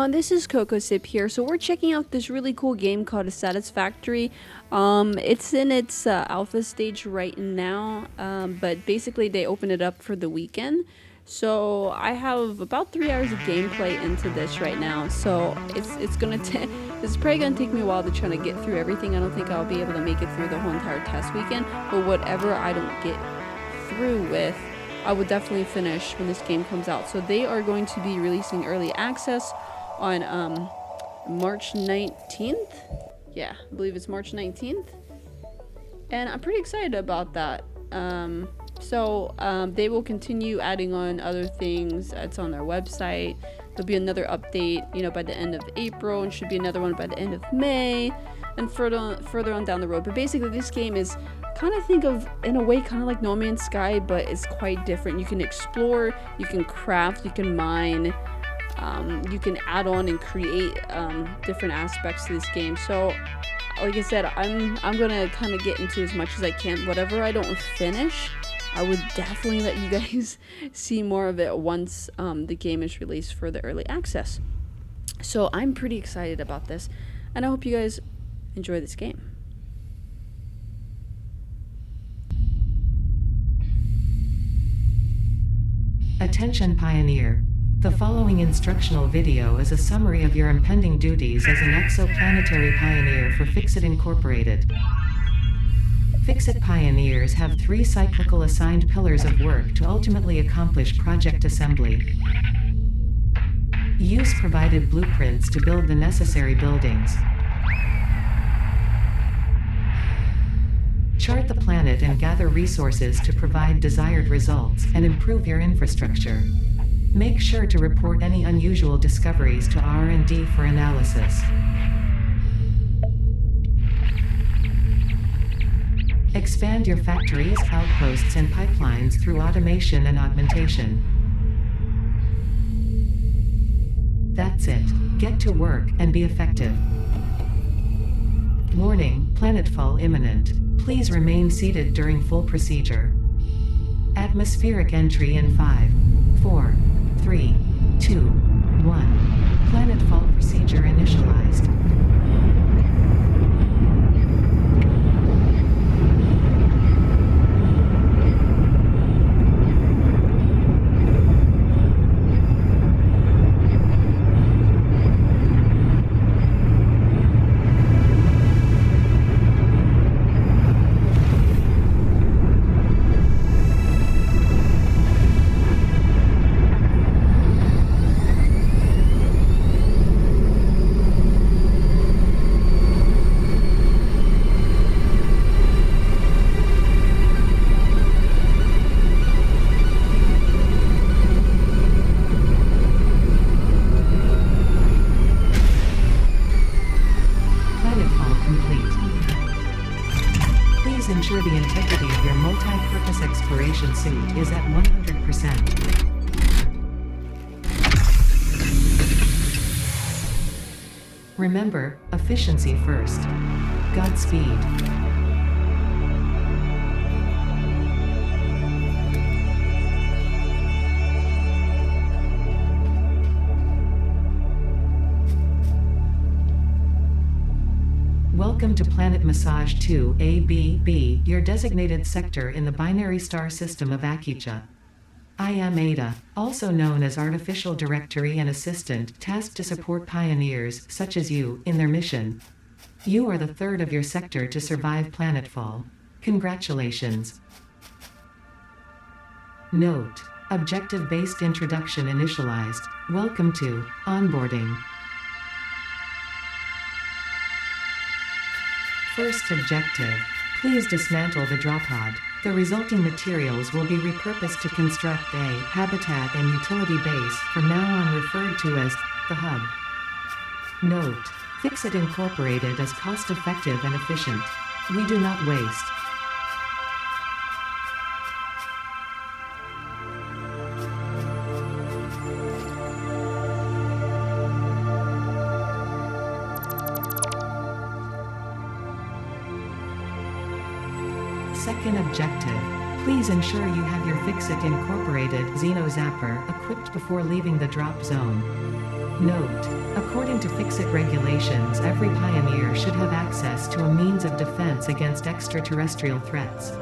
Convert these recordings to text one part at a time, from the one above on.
everyone, this is Coco Sip here. So we're checking out this really cool game called Satisfactory. It's in its alpha stage right now, but basically they open it up for the weekend. So I have about 3 hours of gameplay into this right now. So it's probably gonna take me a while to try to get through everything. I don't think I'll be able to make it through the whole entire test weekend, but whatever I don't get through with, I would definitely finish when this game comes out. So they are going to be releasing early access on March 19th. Yeah, I believe it's March 19th. And I'm pretty excited about that. They will continue adding on other things. It's on their website. There'll be another update, by the end of April, and should be another one by the end of May, and further on down the road. But basically, this game is think of, in a way, kind of like No Man's Sky, but it's quite different. You can explore, you can craft, you can mine, you can add on and create different aspects to this game. So, like I said, I'm gonna kind of get into as much as I can. Whatever I don't finish, I would definitely let you guys see more of it once the game is released for the early access. So I'm pretty excited about this, and I hope you guys enjoy this game. Attention Pioneer. The following instructional video is a summary of your impending duties as an exoplanetary pioneer for FICSIT Incorporated. FICSIT pioneers have 3 cyclical assigned pillars of work to ultimately accomplish project assembly. Use provided blueprints to build the necessary buildings. Chart the planet and gather resources to provide desired results and improve your infrastructure. Make sure to report any unusual discoveries to R&D for analysis. Expand your factories, outposts, and pipelines through automation and augmentation. That's it. Get to work and be effective. Warning, planetfall imminent. Please remain seated during full procedure. Atmospheric entry in 5, 4, 3, 2, 1. Planetfall procedure initialized. Ensure the integrity of your multi-purpose exploration suit is at 100%. Remember, efficiency first. Godspeed. Welcome to Planet Massage 2 ABB, your designated sector in the binary star system of Akicha. I am Ada, also known as Artificial Directory and Assistant, tasked to support pioneers, such as you, in their mission. You are the third of your sector to survive planetfall. Congratulations. Note: objective-based introduction initialized. Welcome to onboarding. First objective: please dismantle the drop pod. The resulting materials will be repurposed to construct a habitat and utility base, from now on referred to as the hub. Note: FICSIT Incorporated is cost-effective and efficient. We do not waste. Second objective: please ensure you have your FICSIT Incorporated Xeno Zapper equipped before leaving the drop zone. Note: according to FICSIT regulations, every pioneer should have access to a means of defense against extraterrestrial threats.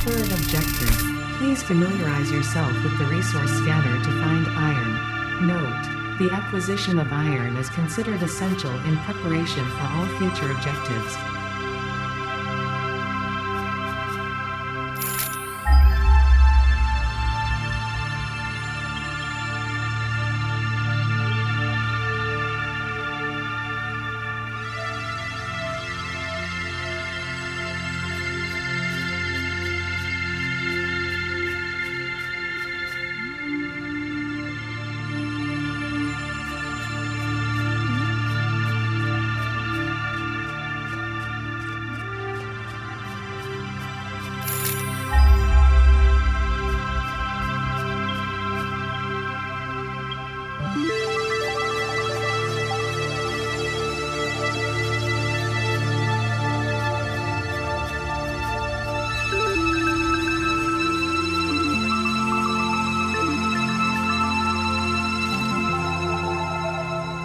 Third objective. Please familiarize yourself with the resource scanner to find iron. Note: the acquisition of iron is considered essential in preparation for all future objectives.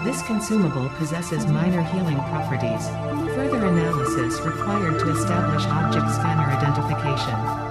This consumable possesses minor healing properties. Further analysis required to establish object scanner identification.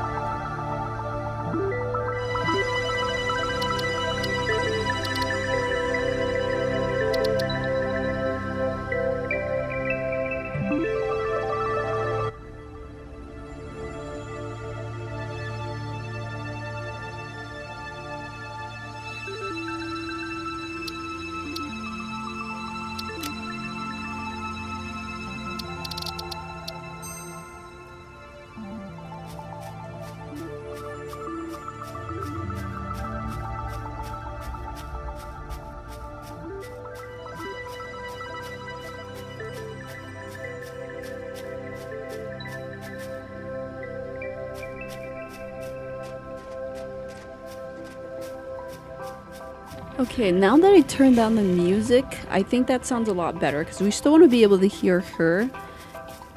Okay, now that I turned down the music, I think that sounds a lot better because we still want to be able to hear her.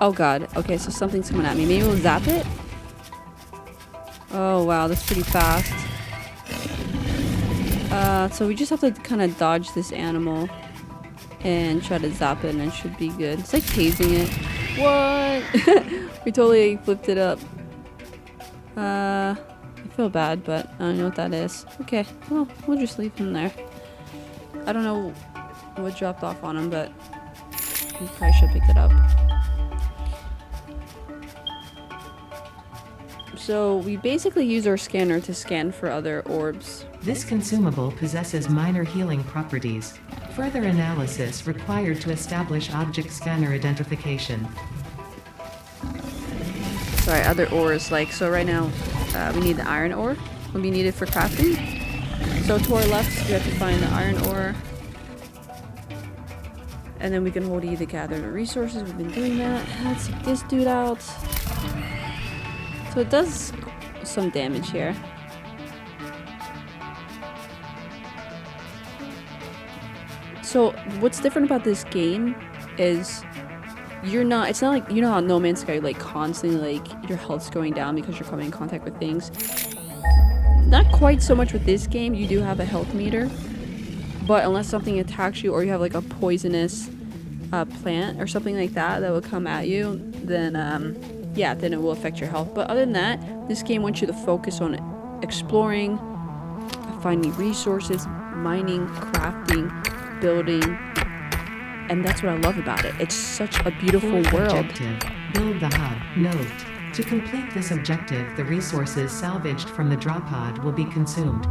Oh god, okay, so something's coming at me. Maybe we'll zap it? Oh wow, that's pretty fast. So we just have to kind of dodge this animal and try to zap it and it should be good. It's like tasing it. What? We totally flipped it up. I feel bad, but I don't know what that is. Okay, well, we'll just leave him there. I don't know what dropped off on him, but we probably should pick it up. So we basically use our scanner to scan for other orbs. This consumable possesses minor healing properties. Further analysis required to establish object scanner identification. Sorry, other ores. Like, so right now we need the iron ore. Will be needed for crafting. So to our left, we have to find the iron ore. And then we can hold E to gather the resources. We've been doing that. Let's take this dude out. So it does some damage here. So what's different about this game is it's not like, you know how No Man's Sky, like constantly like your health's going down because you're coming in contact with things. Not quite so much with this game. You do have a health meter, but unless something attacks you or you have like a poisonous plant or something like that will come at you, then yeah, then it will affect your health. But other than that, this game wants you to focus on exploring, finding resources, mining, crafting, building, and that's what I love about it. It's such a beautiful world. Objective: build the hub. Note: to complete this objective, the resources salvaged from the drop pod will be consumed.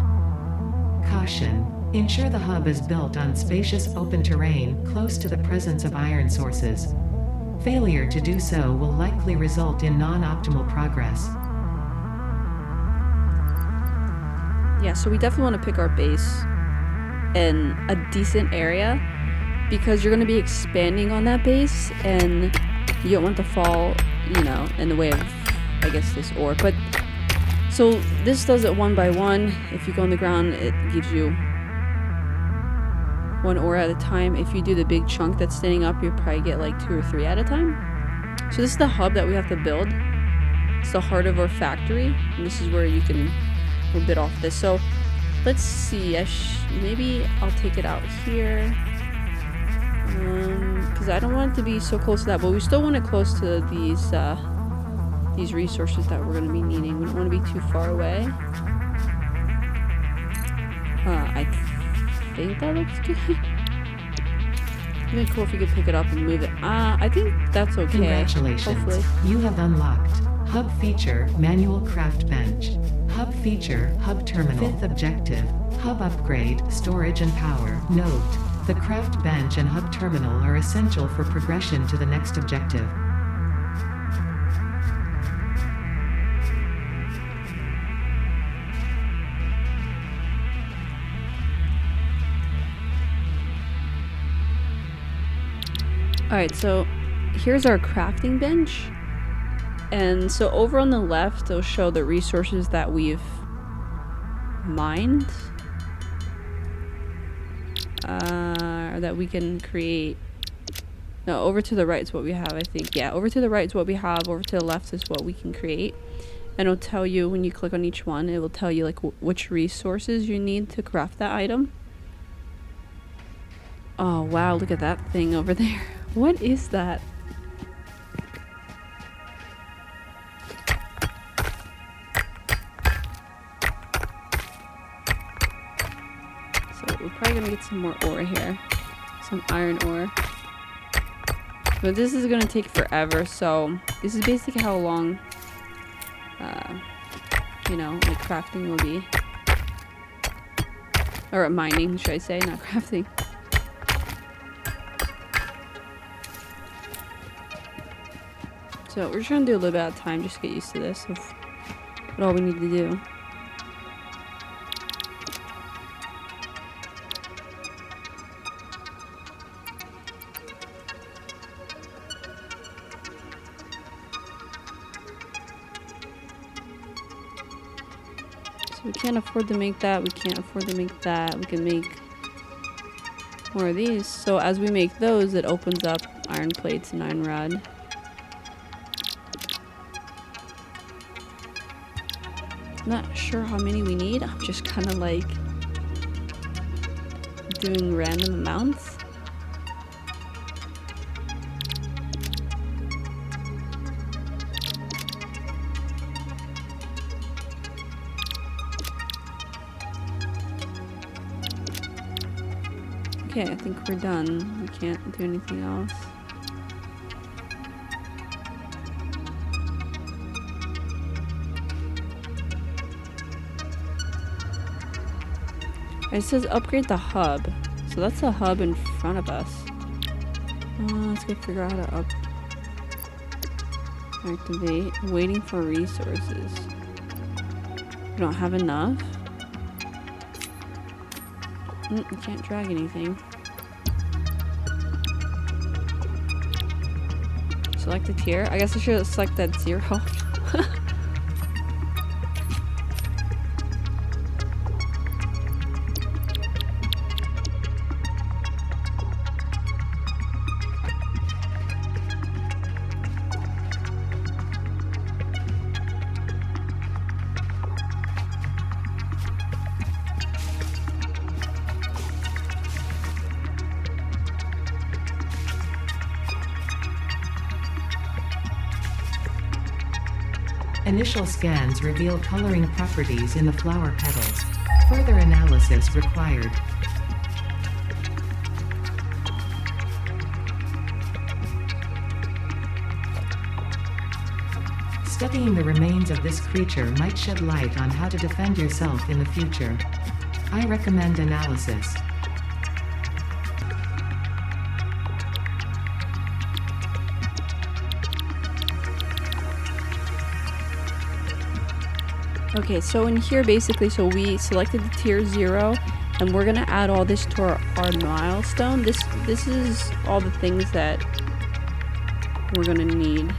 Caution: ensure the hub is built on spacious open terrain close to the presence of iron sources. Failure to do so will likely result in non-optimal progress. Yeah, so we definitely want to pick our base in a decent area because you're going to be expanding on that base, and You don't want to fall, you know, in the way of, I guess, this ore. But so this does it one by one. If you go on the ground, it gives you one ore at a time. If you do the big chunk that's standing up, you probably get like 2 or 3 at a time. So this is the hub that we have to build. It's the heart of our factory, and this is where you can bid off this. So let's see. Maybe I'll take it out here, because I don't want it to be so close to that, but we still want it close to these resources that we're going to be needing. We don't want to be too far away. I think that looks good. It'd be cool if you could pick it up and move it. I think that's okay. Congratulations. Hopefully. You have unlocked Hub Feature Manual Craft Bench. Hub Feature Hub Terminal. 5th objective. Hub Upgrade Storage and Power. Note: the Craft Bench and Hub Terminal are essential for progression to the next objective. Alright, so here's our crafting bench. And so over on the left, it'll show the resources that we've mined. Or that we can create. No, over to the right is what we have, I think. Yeah, over to the right is what we have. Over to the left is what we can create. And it'll tell you, when you click on each one, it will tell you like which resources you need to craft that item. Oh, wow, look at that thing over there. What is that? So we're probably gonna get some more ore here. Some iron ore. But this is gonna take forever, so this is basically how long, you know, like crafting will be. Or mining, should I say, not crafting. So we're just gonna do a little bit at a time just to get used to this of what all we need to do. So we can't afford to make that, we can't afford to make that, we can make more of these. So as we make those, it opens up iron plates and iron rod. Not sure how many we need. I'm just kind of like doing random amounts. Okay, I think we're done. We can't do anything else. It says upgrade the hub. So that's the hub in front of us. Let's go figure out how to activate. Waiting for resources. We don't have enough. You can't drag anything. Select a tier. I guess I should select that 0. Initial scans reveal coloring properties in the flower petals. Further analysis required. Studying the remains of this creature might shed light on how to defend yourself in the future. I recommend analysis. Okay, so in here basically, so we selected the tier 0 and we're gonna add all this to our milestone. This is all the things that we're gonna need.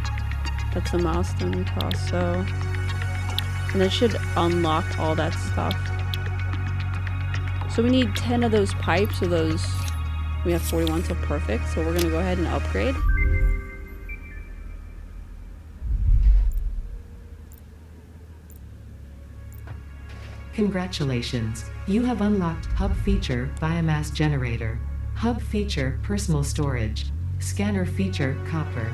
That's a milestone cost, so. And it should unlock all that stuff. So we need 10 of those pipes, so those, we have 41, so perfect. So we're gonna go ahead and upgrade. Congratulations, you have unlocked Hub Feature Biomass Generator, Hub Feature Personal Storage, Scanner Feature Copper.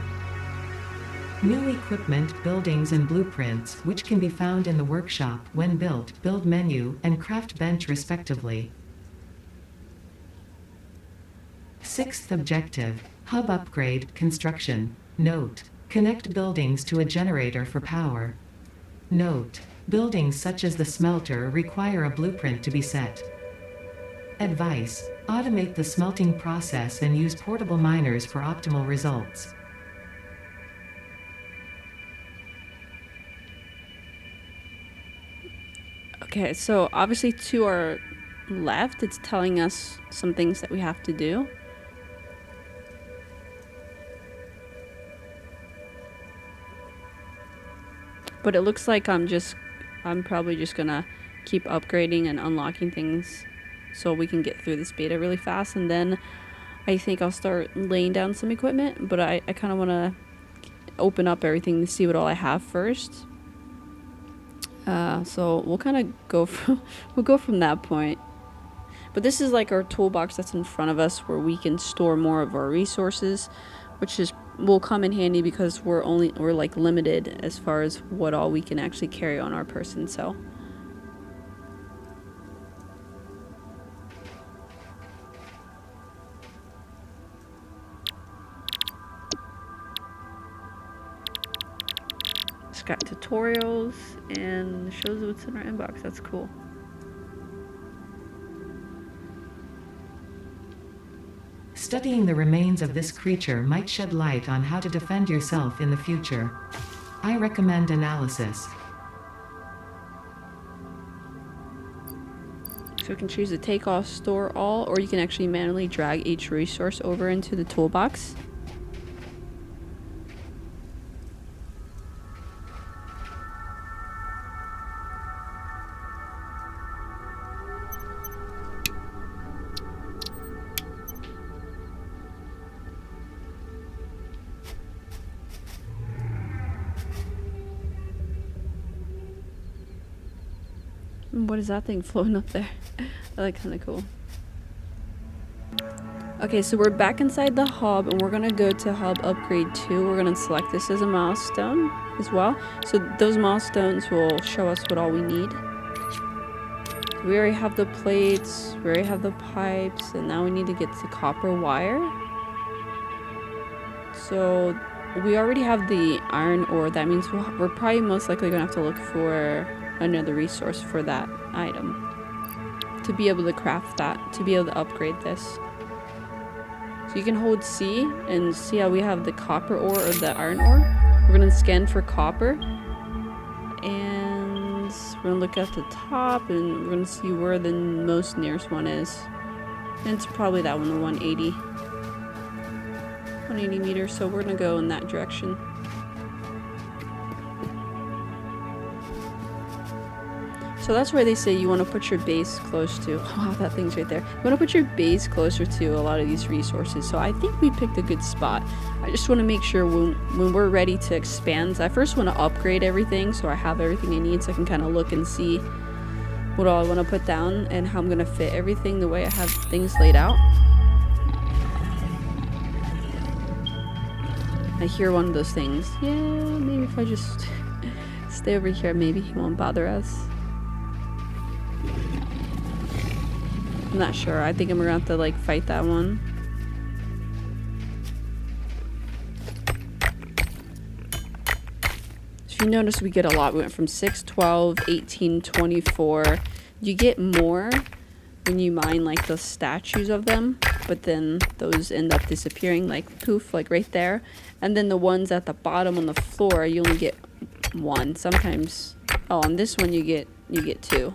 New equipment, buildings and blueprints, which can be found in the workshop when built, build menu, and craft bench respectively. Sixth objective, Hub Upgrade Construction. Note: connect buildings to a generator for power. Note: buildings such as the smelter require a blueprint to be set. Advice: automate the smelting process and use portable miners for optimal results. Okay, so obviously to our left, it's telling us some things that we have to do. But it looks like I'm probably just gonna keep upgrading and unlocking things so we can get through this beta really fast, and then I think I'll start laying down some equipment, but I kind of want to open up everything to see what all I have first. So we'll kind of go from that point. But this is like our toolbox that's in front of us where we can store more of our resources, which will come in handy because we're like limited as far as what all we can actually carry on our person. So it's got tutorials and shows what's in our inbox. That's cool. Studying the remains of this creature might shed light on how to defend yourself in the future. I recommend analysis. So we can choose to take off, store all, or you can actually manually drag each resource over into the toolbox. What is that thing floating up there? I like, kind of cool. Okay, so we're back inside the hub and we're gonna go to hub upgrade 2. We're gonna select this as a milestone as well. So those milestones will show us what all we need. We already have the plates, we already have the pipes, and now we need to get the copper wire. So we already have the iron ore. That means we're probably most likely gonna have to look for another resource for that item to be able to craft that, to be able to upgrade this. So you can hold C and see how we have the copper ore or the iron ore. We're gonna scan for copper and we're gonna look at the top and we're gonna see where the most nearest one is, and it's probably that one, the 180 meters. So we're gonna go in that direction. So that's why they say you want to put your base close to, wow, that thing's right there. You want to put your base closer to a lot of these resources. So I think we picked a good spot. I just want to make sure when we're ready to expand, I first want to upgrade everything so I have everything I need so I can kind of look and see what all I want to put down and how I'm going to fit everything the way I have things laid out. I hear one of those things. Yeah, maybe if I just stay over here, maybe he won't bother us. I'm not sure. I think I'm gonna have to like fight that one. So if you notice, we get a lot. We went from 6, 12, 18, 24. You get more when you mine like the statues of them, but then those end up disappearing, like poof, like right there. And then the ones at the bottom on the floor, you only get 1. Sometimes, oh, on this one you get 2.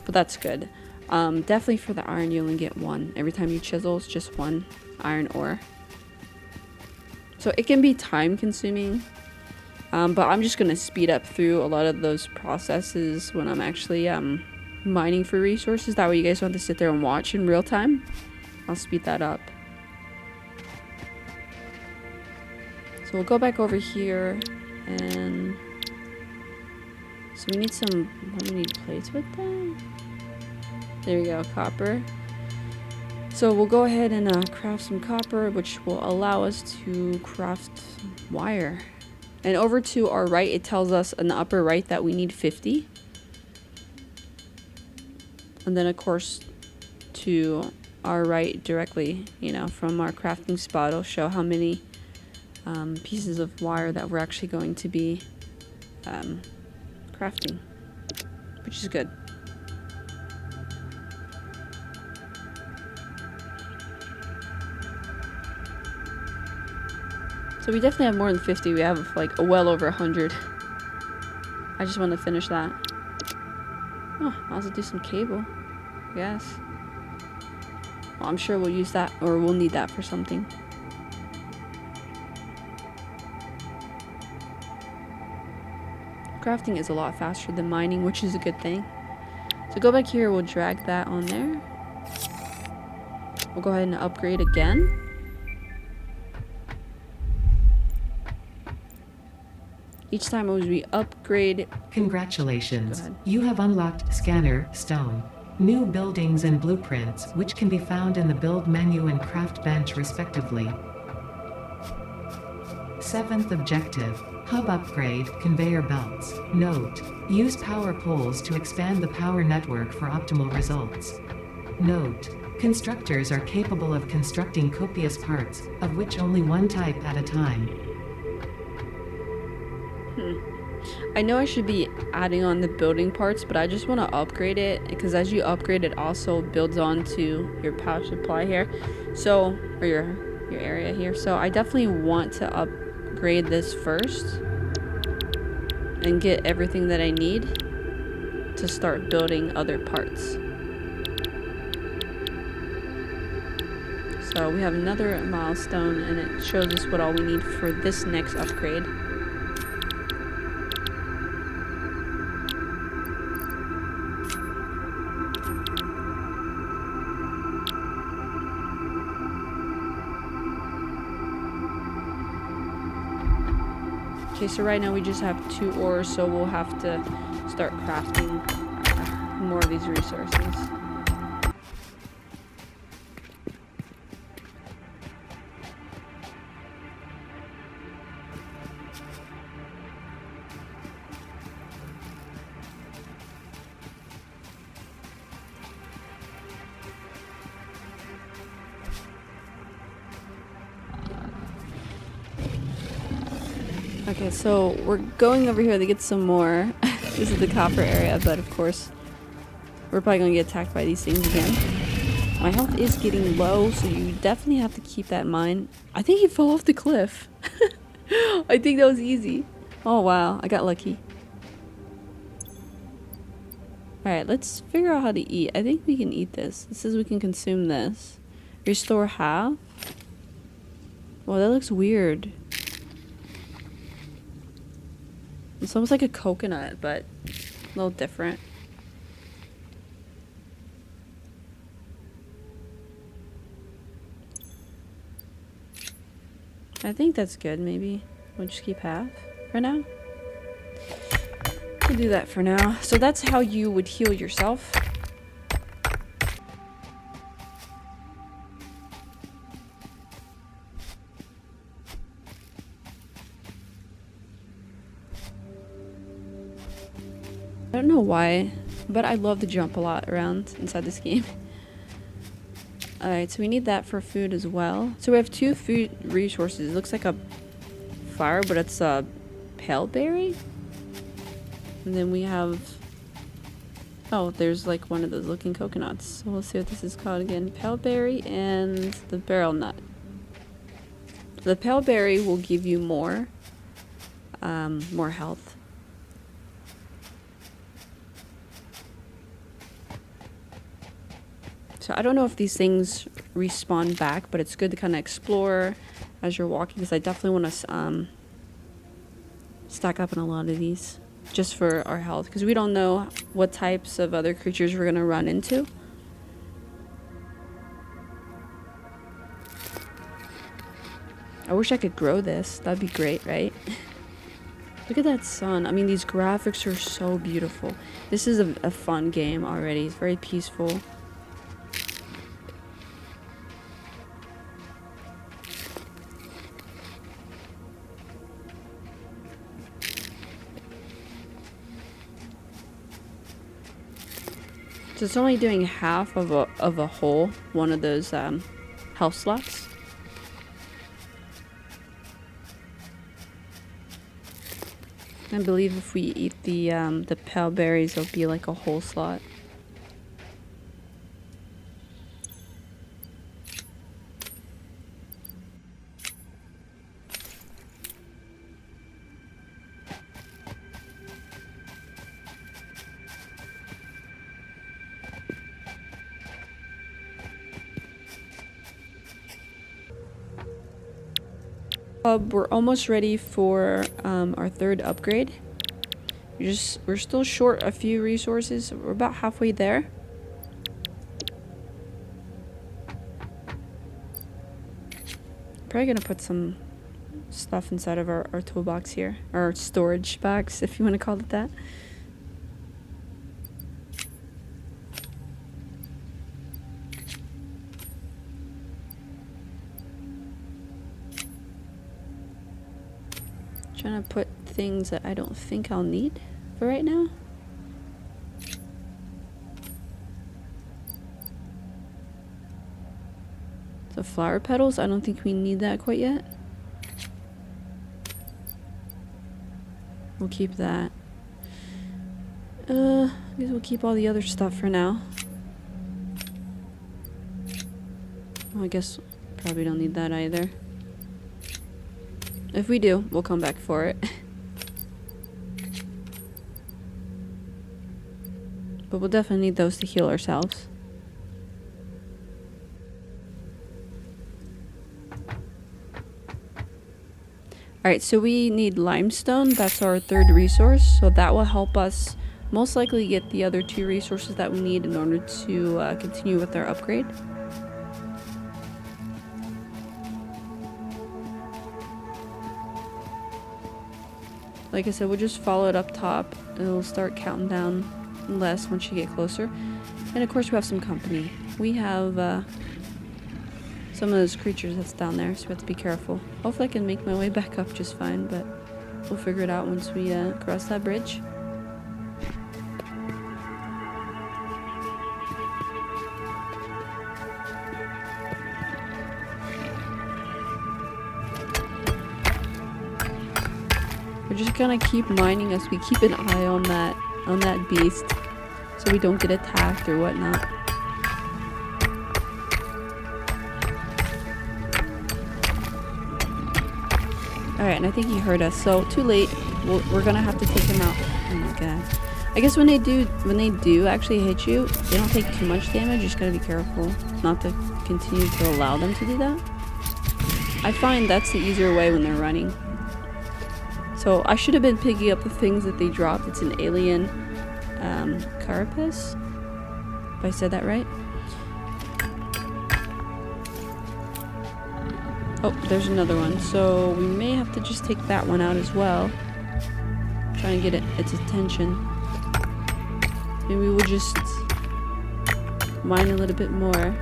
But that's good. Definitely for the iron, you only get 1. Every time you chisel, it's just 1 iron ore. So it can be time consuming, but I'm just gonna speed up through a lot of those processes when I'm actually mining for resources. That way you guys don't have to sit there and watch in real time. I'll speed that up. So we'll go back over here, and so we need some, what do we need plates with that? There we go, copper. So we'll go ahead and craft some copper, which will allow us to craft wire. And over to our right, it tells us in the upper right that we need 50. And then of course, to our right directly, you know, from our crafting spot, it'll show how many pieces of wire that we're actually going to be crafting, which is good. So we definitely have more than 50. We have like well over 100. I just want to finish that. Oh, I'll also do some cable, I guess. Well, I'm sure we'll use that, or we'll need that for something. Crafting is a lot faster than mining, which is a good thing. So go back here, we'll drag that on there. We'll go ahead and upgrade again. Each time as we upgrade... Congratulations. You have unlocked Scanner, Stone. New buildings and blueprints, which can be found in the build menu and craft bench respectively. 7th objective. Hub upgrade, conveyor belts. Note: use power poles to expand the power network for optimal results. Note: constructors are capable of constructing copious parts, of which only one type at a time. I know I should be adding on the building parts, but I just want to upgrade it, because as you upgrade it also builds onto your power supply here, so, or your area here. So I definitely want to upgrade this first and get everything that I need to start building other parts. So we have another milestone, and it shows us what all we need for this next upgrade. Okay, so right now we just have 2 ores, so we'll have to start crafting more of these resources. Okay, so we're going over here to get some more. This is the copper area, but of course, we're probably going to get attacked by these things again. My health is getting low, so you definitely have to keep that in mind. I think he fell off the cliff. I think that was easy. Oh wow, I got lucky. Alright, let's figure out how to eat. I think we can eat this. It says we can consume this. Restore half. Well, that looks weird. It's almost like a coconut, but a little different. I think that's good, maybe. We'll just keep half for now. We'll do that for now. So that's how you would heal yourself. I don't know why, but I love to jump a lot around inside this game. Alright, so we need that for food as well. So we have 2 food resources. It looks like a fire, but it's a pale berry. And then we have... oh, there's like one of those looking coconuts. So we'll see what this is called again. Pale berry and the barrel nut. The pale berry will give you more health. So I don't know if these things respawn back, but it's good to kind of explore as you're walking, because I definitely want to stack up in a lot of these just for our health, because we don't know what types of other creatures we're going to run into. I wish I could grow this. That'd be great, right? Look at that sun. I mean, these graphics are so beautiful. This is a fun game already. It's very peaceful. So it's only doing half of a hole, one of those health slots. I believe if we eat the pale berries, it'll be like a whole slot. We're almost ready for our third upgrade. We're still short a few resources. We're about halfway there. Probably gonna put some stuff inside of our toolbox here, our storage box, if you want to call it that. Trying to put things that I don't think I'll need for right now. So flower petals, I don't think we need that quite yet. We'll keep that. I guess we'll keep all the other stuff for now. Well, I guess probably don't need that either. If we do, we'll come back for it. But we'll definitely need those to heal ourselves. Alright, so we need limestone. That's our third resource. So that will help us most likely get the other two resources that we need in order to continue with our upgrade. Like I said, we'll just follow it up top. It'll start counting down less once you get closer. And of course we have some company. We have some of those creatures that's down there, so we have to be careful. Hopefully I can make my way back up just fine, but we'll figure it out once we cross that bridge. We're just gonna keep mining as we keep an eye on that beast, so we don't get attacked or whatnot. Alright, and I think he heard us, so too late. We're gonna have to take him out. Oh my god. I guess when they do actually hit you, they don't take too much damage. You just gotta be careful not to continue to allow them to do that. I find that's the easier way when they're running. So I should have been picking up the things that they dropped. It's an alien carapace, if I said that right. Oh, there's another one. So we may have to just take that one out as well. Try and get its attention. Maybe we'll just mine a little bit more.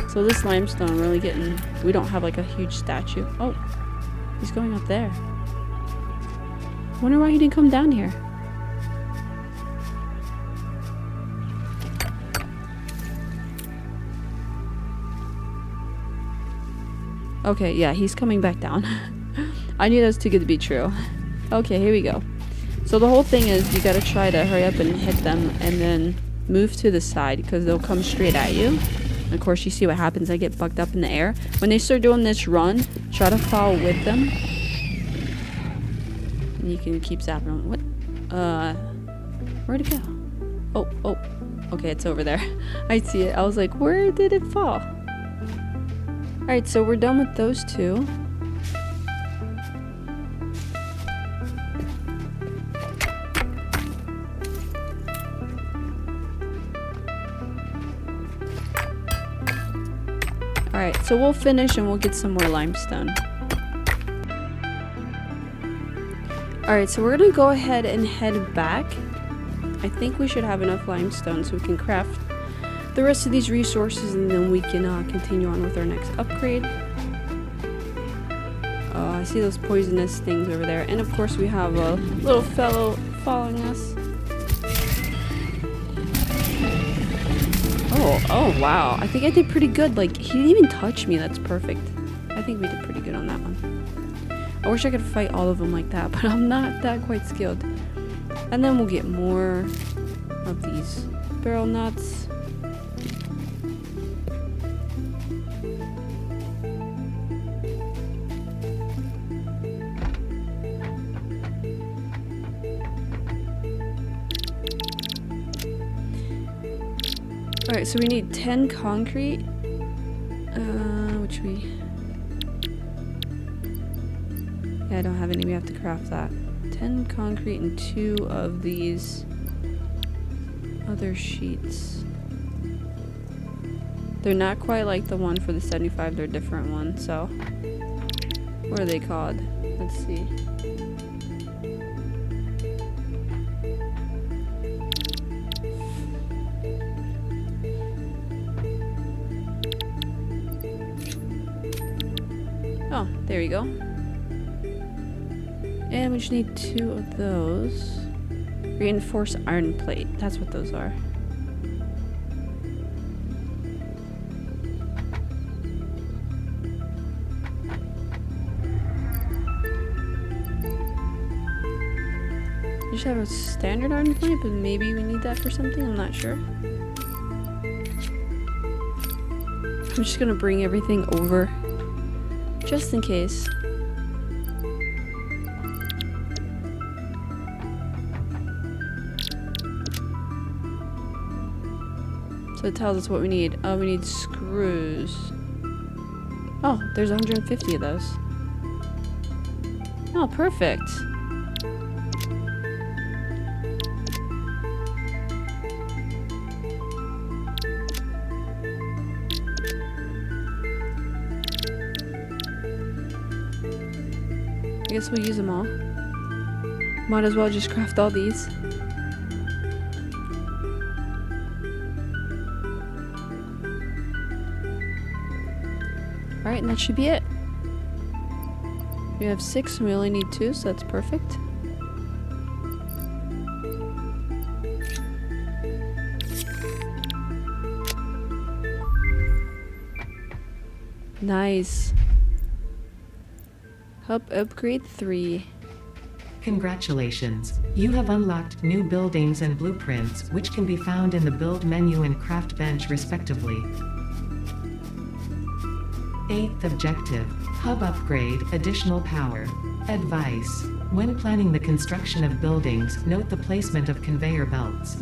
So this limestone, we're only getting... We don't have like a huge statue. Oh, he's going up there. Wonder why he didn't come down here. Okay, yeah, he's coming back down. I knew that was too good to be true. Okay, here we go. So the whole thing is you gotta try to hurry up and hit them and then move to the side because they'll come straight at you. And of course, you see what happens. I get bucked up in the air. When they start doing this run, try to follow with them. And you can keep zapping them. What? Where'd it go? Oh. Okay, it's over there. I see it. I was like, where did it fall? Alright, so we're done with those two. Alright, so we'll finish and we'll get some more limestone. Alright, so we're gonna go ahead and head back. I think we should have enough limestone so we can craft the rest of these resources, and then we can continue on with our next upgrade. Oh, I see those poisonous things over there. And of course we have a little fellow following us. Oh wow. I think I did pretty good. Like, he didn't even touch me. That's perfect. I think we did pretty good on that one. I wish I could fight all of them like that, but I'm not that quite skilled. And then we'll get more of these barrel nuts. Alright, so we need 10 concrete, which yeah, I don't have any, we have to craft that. 10 concrete and 2 of these other sheets. They're not quite like the one for the 75, they're a different one, so. What are they called? Let's see. Oh, there you go. And we just need 2 of those. Reinforced iron plate. That's what those are. We just have a standard iron plate, but maybe we need that for something. I'm not sure. I'm just gonna bring everything over just in case. So it tells us what we need. Oh, we need screws. Oh, there's 150 of those. Oh, perfect. I guess we'll use them all. Might as well just craft all these. Alright, and that should be it. We have 6 and we only need 2, so that's perfect. Nice. Help upgrade 3. Congratulations. You have unlocked new buildings and blueprints, which can be found in the build menu and craft bench respectively. 8th objective. Hub upgrade, additional power. Advice. When planning the construction of buildings, note the placement of conveyor belts.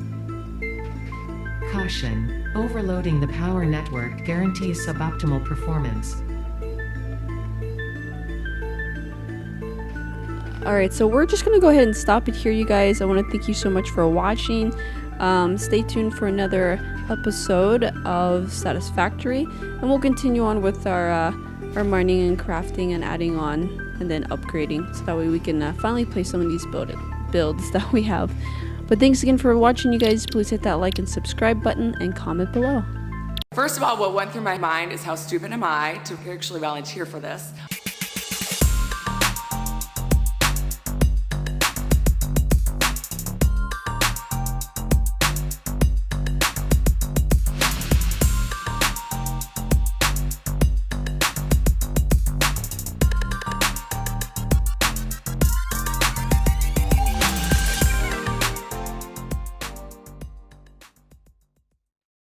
Caution. Overloading the power network guarantees suboptimal performance. Alright, so we're just going to go ahead and stop it here, you guys. I want to thank you so much for watching. Stay tuned for another episode of Satisfactory, and we'll continue on with our mining and crafting and adding on and then upgrading, so that way we can finally play some of these builds that we have. But thanks again for watching, you guys. Please hit that like and subscribe button and comment below. First of all, what went through my mind is how stupid am I to actually volunteer for this?